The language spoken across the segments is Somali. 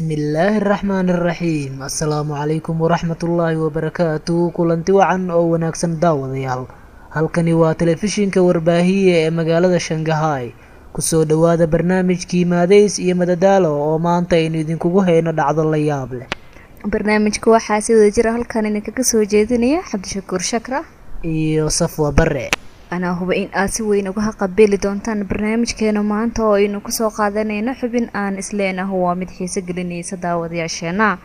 بسم الله الرحمن الرحيم السلام عليكم ورحمة الله وبركاته kulanti wacan oo wanaagsan daawadayaal halkani waa telefishinka warbaahiye ee magaalada Shanghai kusoo dhawaada barnaamijkii Maadeys iyo Madadaalo oo maanta aynu idinkugu hayno dhacdo la yaab leh barnaamijku waxaa si wada jir halkan idinkaga soo jeedinaya Cabdishakuur Shakra iyo Safwa Barre أنا هو إن أسوي نجوها قبل دونتان برنامج كانوا معن تا إنه كسر قادني حبين أن إسلنا هو مدحيس جلني صداوة ياشنا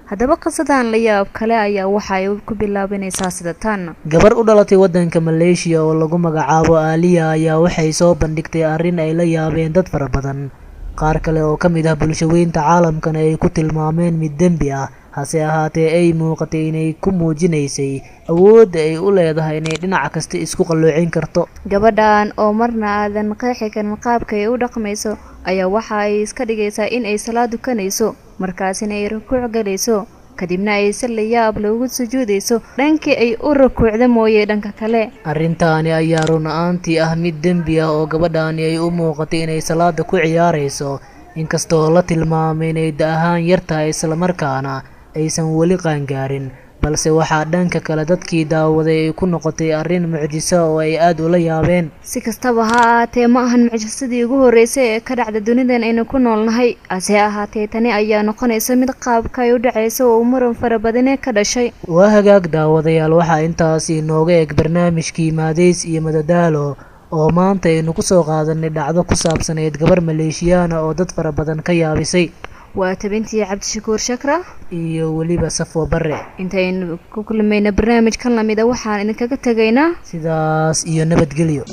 هذا بقى صدان ليا بكلا يا وحيو كبلا بين ساسدتان gabar u dhalatay wadanka Malaysia oo lagu magacaabo Aliya ayaa waxay soo bandhigtay arrin ay la yaabeen dad fara badan qaar kale oo kamid ah bulshooyinka caalamkan ay ku tilmaameen mid dambi ah hase ahaatee ay muuqatay inay ku muujinaysay awood ay u leedahay inay dhinac kasta isku qalloocin karto gabadhan oo marna aadan qeexi karin qaabka ay u dhaqmayso ayaa waxa ay iska dhigaysaa in ay salaad dukanayso markaasina ay rukuuc galayso kadibna ay salayaab loogu sujuudayso dhankii ay u rukuucda mooyee dhanka kale arrintaani ayaa run ahaantii ah mid dambi ah oo gabadhaani ay u muuqatay inay salaada ku ciyaarayso inkastoo la tilmaamay inay ahaan yartahay isla markaana aysan wali qaangaarin balse waxaa dhanka kale dadkii daawaday ay ku noqotay arrin mucjiso oo ay aad ula yaabeen si kastaba ha ahaatee ma ahan mucjisadii ugu horeysay ee ka dhacda dunidan aynu ku noolnahay ase ahaatee tani ayaa noqonaysa mid qaabka ay u dhacayso oo muran fara badan ka dhashay waa hagaag daawadayaal waxaa intaas inooga eg barnaamijkii Maadeys iyo Madadaalo oo maanta aynu ku soo qaadanay dhacdo ku saabsaneyd gabar Maleeshiyaan oo dad fara badan ka yaabisay وتبنتي Cabdishakuur Shakra iyo waliba Safwa Barre intaynu ku kulmayna barnaamij kan lamida waxaan idinkaga tagaynaa sidaas iyo nabadgelyo